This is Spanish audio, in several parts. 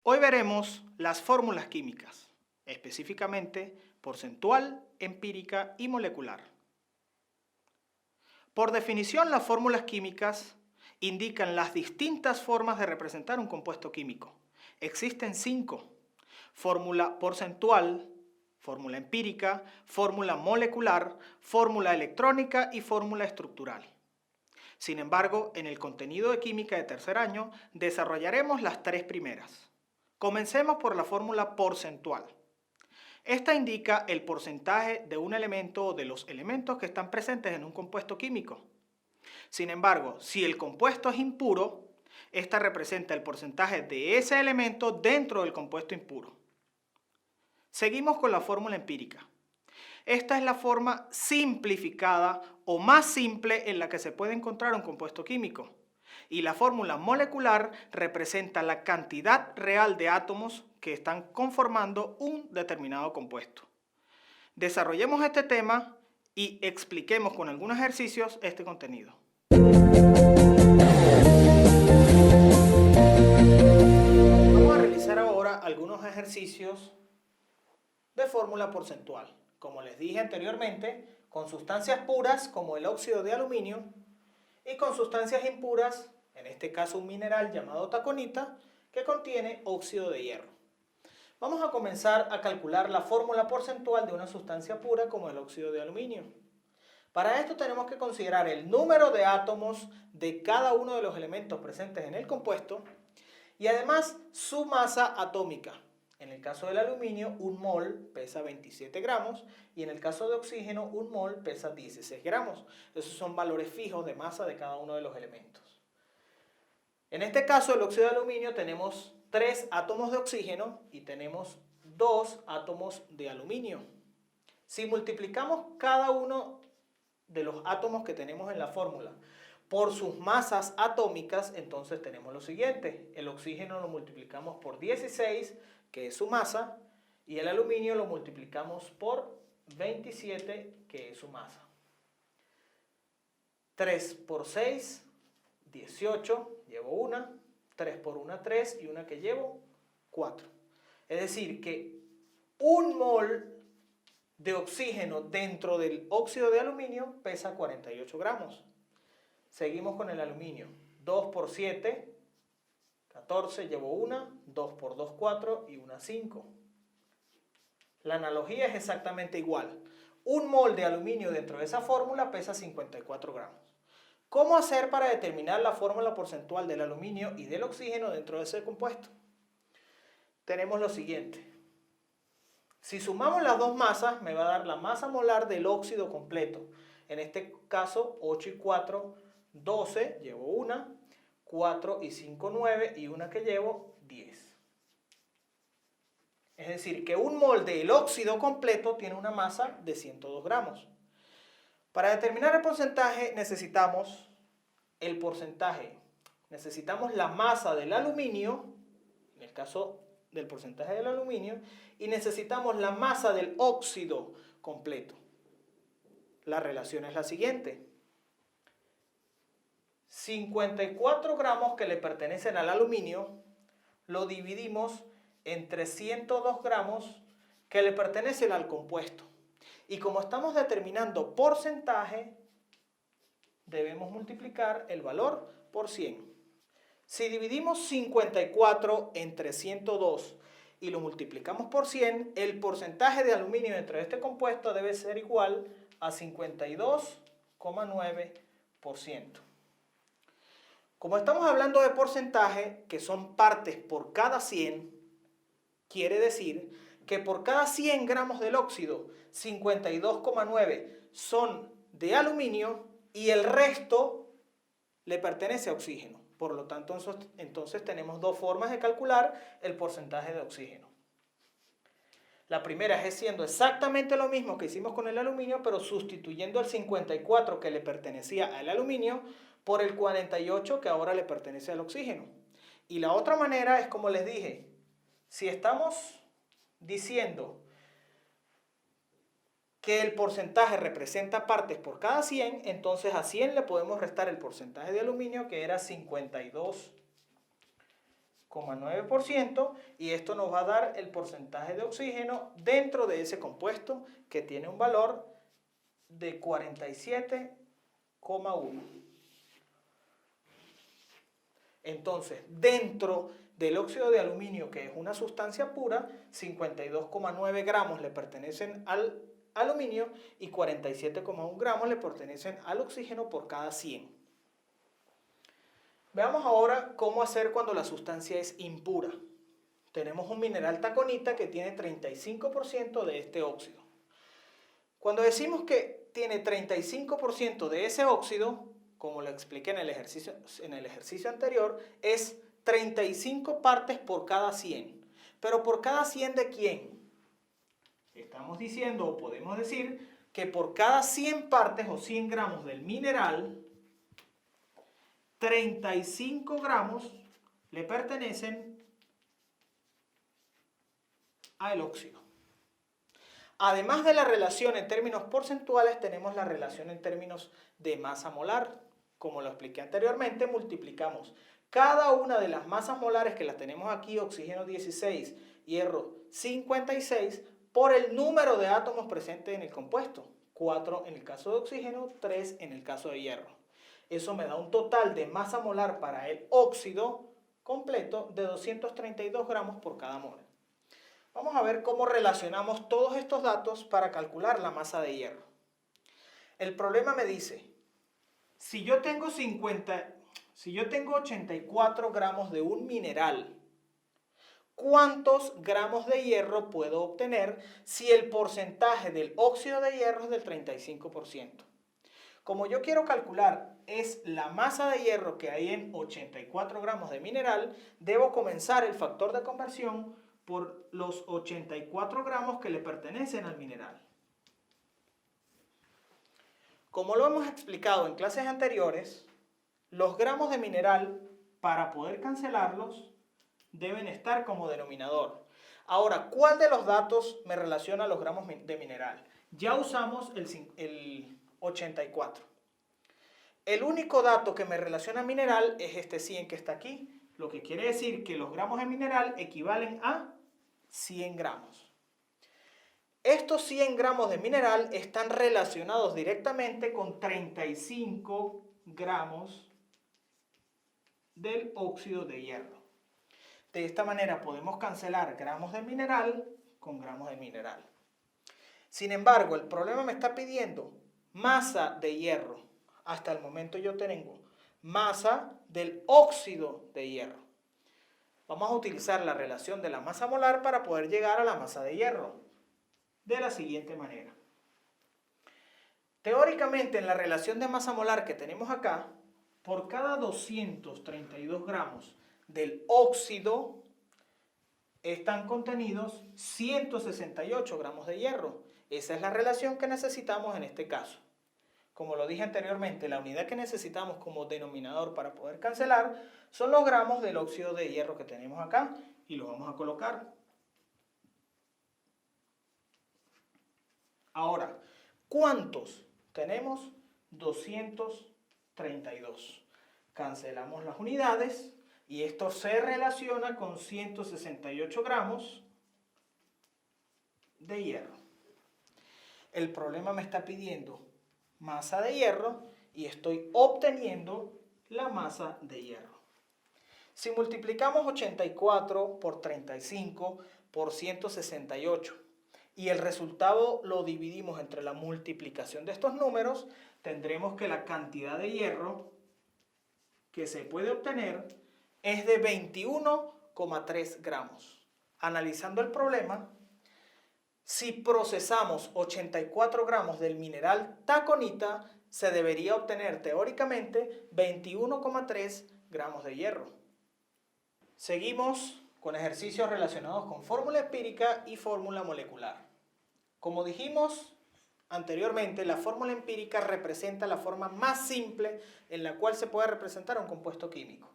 Hoy veremos las fórmulas químicas, específicamente porcentual, empírica y molecular. Por definición, las fórmulas químicas indican las distintas formas de representar un compuesto químico. Existen 5: fórmula porcentual, fórmula empírica, fórmula molecular, fórmula electrónica y fórmula estructural. Sin embargo, en el contenido de química de tercer año desarrollaremos las 3 primeras. Comencemos por la fórmula porcentual. Esta indica el porcentaje de un elemento o de los elementos que están presentes en un compuesto químico. Sin embargo, si el compuesto es impuro, esta representa el porcentaje de ese elemento dentro del compuesto impuro. Seguimos con la fórmula empírica. Esta es la forma simplificada o más simple en la que se puede encontrar un compuesto químico. Y la fórmula molecular representa la cantidad real de átomos que están conformando un determinado compuesto. Desarrollemos este tema y expliquemos con algunos ejercicios este contenido. Vamos a realizar ahora algunos ejercicios de fórmula porcentual. Como les dije anteriormente, con sustancias puras como el óxido de aluminio y con sustancias impuras, en este caso un mineral llamado taconita, que contiene óxido de hierro. Vamos a comenzar a calcular la fórmula porcentual de una sustancia pura como el óxido de aluminio. Para esto tenemos que considerar el número de átomos de cada uno de los elementos presentes en el compuesto y además su masa atómica. En el caso del aluminio, un mol pesa 27 gramos y en el caso de oxígeno, un mol pesa 16 gramos. Esos son valores fijos de masa de cada uno de los elementos. En este caso, el óxido de aluminio, tenemos 3 átomos de oxígeno y tenemos 2 átomos de aluminio. Si multiplicamos cada uno de los átomos que tenemos en la fórmula por sus masas atómicas, entonces tenemos lo siguiente: el oxígeno lo multiplicamos por 16, que es su masa, y el aluminio lo multiplicamos por 27, que es su masa. 3 por 6, 18, llevo una, 3 por 1, 3, y una que llevo, 4. Es decir, que un mol de oxígeno dentro del óxido de aluminio pesa 48 gramos. Seguimos con el aluminio. 2 por 7, 14, llevo una, 2 por 2, 4 y una 5. La analogía es exactamente igual. Un mol de aluminio dentro de esa fórmula pesa 54 gramos. ¿Cómo hacer para determinar la fórmula porcentual del aluminio y del oxígeno dentro de ese compuesto? Tenemos lo siguiente. Si sumamos las dos masas, me va a dar la masa molar del óxido completo. En este caso, 8 y 4, 12, llevo una, 4 y 5, 9, y una que llevo, 10. Es decir, que un mol del óxido completo tiene una masa de 102 gramos. Para determinar el porcentaje necesitamos la masa del aluminio, en el caso del porcentaje del aluminio, y necesitamos la masa del óxido completo. La relación es la siguiente: 54 gramos que le pertenecen al aluminio lo dividimos entre 102 gramos que le pertenecen al compuesto. Y como estamos determinando porcentaje, debemos multiplicar el valor por 100. Si dividimos 54 entre 102 y lo multiplicamos por 100, el porcentaje de aluminio dentro de este compuesto debe ser igual a 52,9%. Como estamos hablando de porcentaje, que son partes por cada 100, quiere decir que por cada 100 gramos del óxido, 52,9 son de aluminio y el resto le pertenece a oxígeno. Por lo tanto, entonces tenemos dos formas de calcular el porcentaje de oxígeno. La primera es haciendo exactamente lo mismo que hicimos con el aluminio, pero sustituyendo el 54 que le pertenecía al aluminio por el 48 que ahora le pertenece al oxígeno. Y la otra manera es, como les dije, si estamos diciendo que el porcentaje representa partes por cada 100, entonces a 100 le podemos restar el porcentaje de aluminio, que era 52 32,9% y esto nos va a dar el porcentaje de oxígeno dentro de ese compuesto que tiene un valor de 47,1. Entonces, dentro del óxido de aluminio, que es una sustancia pura, 52,9 gramos le pertenecen al aluminio y 47,1 gramos le pertenecen al oxígeno por cada 100. Veamos ahora cómo hacer cuando la sustancia es impura. Tenemos un mineral taconita que tiene 35% de este óxido. Cuando decimos que tiene 35% de ese óxido, como lo expliqué en el ejercicio anterior, es 35 partes por cada 100. ¿Pero por cada 100 de quién? Estamos diciendo o podemos decir que por cada 100 partes o 100 gramos del mineral, 35 gramos le pertenecen al óxido. Además de la relación en términos porcentuales, tenemos la relación en términos de masa molar. Como lo expliqué anteriormente, multiplicamos cada una de las masas molares que las tenemos aquí, oxígeno 16, hierro 56, por el número de átomos presentes en el compuesto. 4 en el caso de oxígeno, 3 en el caso de hierro. Eso me da un total de masa molar para el óxido completo de 232 gramos por cada mol. Vamos a ver cómo relacionamos todos estos datos para calcular la masa de hierro. El problema me dice, si yo tengo 84 gramos de un mineral, ¿cuántos gramos de hierro puedo obtener si el porcentaje del óxido de hierro es del 35%? Como yo quiero calcular es la masa de hierro que hay en 84 gramos de mineral, debo comenzar el factor de conversión por los 84 gramos que le pertenecen al mineral. Como lo hemos explicado en clases anteriores, los gramos de mineral, para poder cancelarlos, deben estar como denominador. Ahora, ¿cuál de los datos me relaciona a los gramos de mineral? Ya usamos el 84. El único dato que me relaciona a mineral es este 100 que está aquí, lo que quiere decir que los gramos de mineral equivalen a 100 gramos. Estos 100 gramos de mineral están relacionados directamente con 35 gramos del óxido de hierro. De esta manera podemos cancelar gramos de mineral con gramos de mineral. Sin embargo, el problema me está pidiendo masa de hierro. Hasta el momento yo tengo masa del óxido de hierro. Vamos a utilizar la relación de la masa molar para poder llegar a la masa de hierro. De la siguiente manera. Teóricamente, en la relación de masa molar que tenemos acá, por cada 232 gramos del óxido están contenidos 168 gramos de hierro. Esa es la relación que necesitamos en este caso. Como lo dije anteriormente, la unidad que necesitamos como denominador para poder cancelar son los gramos del óxido de hierro que tenemos acá y los vamos a colocar. Ahora, ¿cuántos tenemos? 232. Cancelamos las unidades y esto se relaciona con 168 gramos de hierro. El problema me está pidiendo masa de hierro y estoy obteniendo la masa de hierro. Si multiplicamos 84 por 35 por 168 y el resultado lo dividimos entre la multiplicación de estos números, tendremos que la cantidad de hierro que se puede obtener es de 21,3 gramos. Analizando el problema, si procesamos 84 gramos del mineral taconita, se debería obtener teóricamente 21,3 gramos de hierro. Seguimos con ejercicios relacionados con fórmula empírica y fórmula molecular. Como dijimos anteriormente, la fórmula empírica representa la forma más simple en la cual se puede representar un compuesto químico.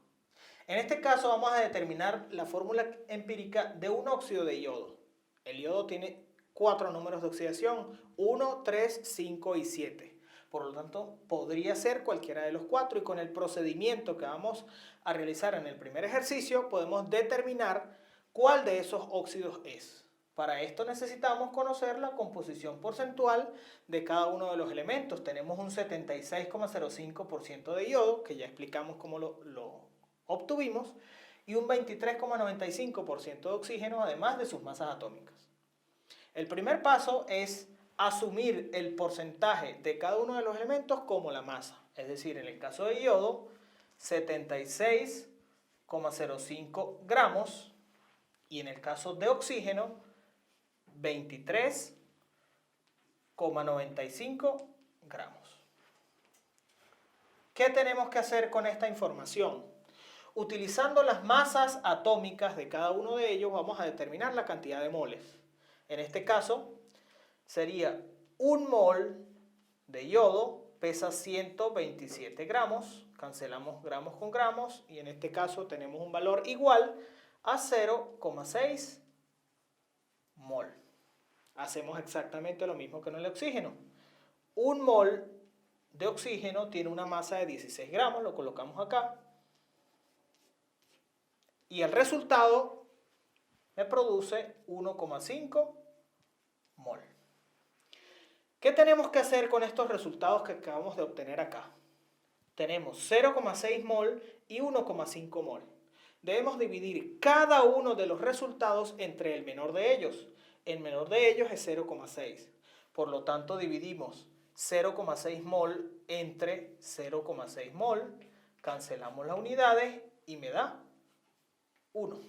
En este caso vamos a determinar la fórmula empírica de un óxido de yodo. El yodo tiene 4 números de oxidación, 1, 3, 5 y 7. Por lo tanto, podría ser cualquiera de los 4 y con el procedimiento que vamos a realizar en el primer ejercicio podemos determinar cuál de esos óxidos es. Para esto necesitamos conocer la composición porcentual de cada uno de los elementos. Tenemos un 76,05% de yodo, que ya explicamos cómo lo obtuvimos, y un 23,95% de oxígeno, además de sus masas atómicas. El primer paso es asumir el porcentaje de cada uno de los elementos como la masa. Es decir, en el caso de yodo, 76,05 gramos y en el caso de oxígeno, 23,95 gramos. ¿Qué tenemos que hacer con esta información? Utilizando las masas atómicas de cada uno de ellos vamos a determinar la cantidad de moles. En este caso sería 1 mol de yodo pesa 127 gramos, cancelamos gramos con gramos y en este caso tenemos un valor igual a 0,6 mol. Hacemos exactamente lo mismo que en el oxígeno. 1 mol de oxígeno tiene una masa de 16 gramos, lo colocamos acá. Y el resultado me produce 1,5 mol. ¿Qué tenemos que hacer con estos resultados que acabamos de obtener acá? Tenemos 0,6 mol y 1,5 mol. Debemos dividir cada uno de los resultados entre el menor de ellos. El menor de ellos es 0,6. Por lo tanto, dividimos 0,6 mol entre 0,6 mol. Cancelamos las unidades y me da 1.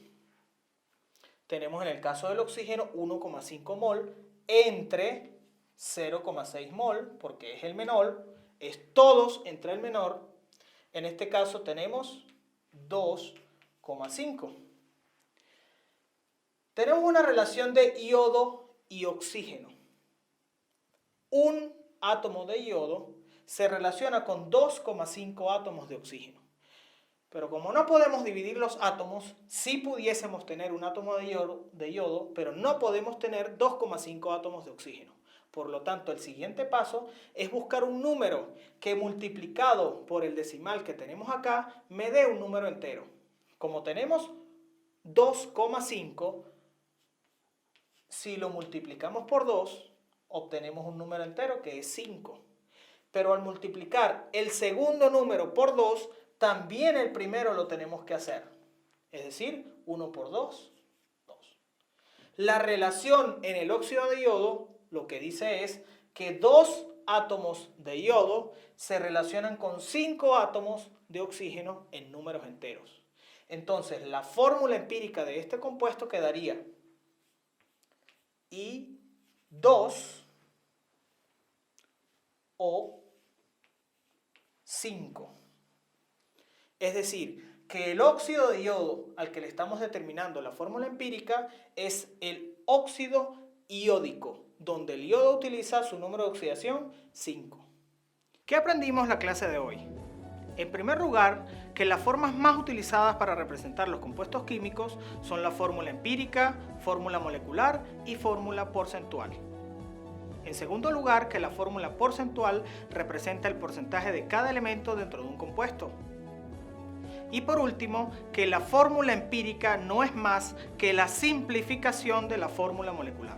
Tenemos en el caso del oxígeno 1,5 mol entre 0,6 mol, porque es el menor, es todos entre el menor. En este caso tenemos 2,5. Tenemos una relación de yodo y oxígeno. Un átomo de yodo se relaciona con 2,5 átomos de oxígeno. Pero como no podemos dividir los átomos, sí pudiésemos tener un átomo de yodo, pero no podemos tener 2,5 átomos de oxígeno. Por lo tanto, el siguiente paso es buscar un número que multiplicado por el decimal que tenemos acá, me dé un número entero. Como tenemos 2,5, si lo multiplicamos por 2, obtenemos un número entero que es 5. Pero al multiplicar el segundo número por 2, también el primero lo tenemos que hacer. Es decir, 1 por 2, 2. La relación en el óxido de yodo lo que dice es que 2 átomos de yodo se relacionan con 5 átomos de oxígeno en números enteros. Entonces, la fórmula empírica de este compuesto quedaría I2 o 5. Es decir, que el óxido de yodo al que le estamos determinando la fórmula empírica es el óxido iódico, donde el yodo utiliza su número de oxidación 5. ¿Qué aprendimos la clase de hoy? En primer lugar, que las formas más utilizadas para representar los compuestos químicos son la fórmula empírica, fórmula molecular y fórmula porcentual. En segundo lugar, que la fórmula porcentual representa el porcentaje de cada elemento dentro de un compuesto. Y por último, que la fórmula empírica no es más que la simplificación de la fórmula molecular.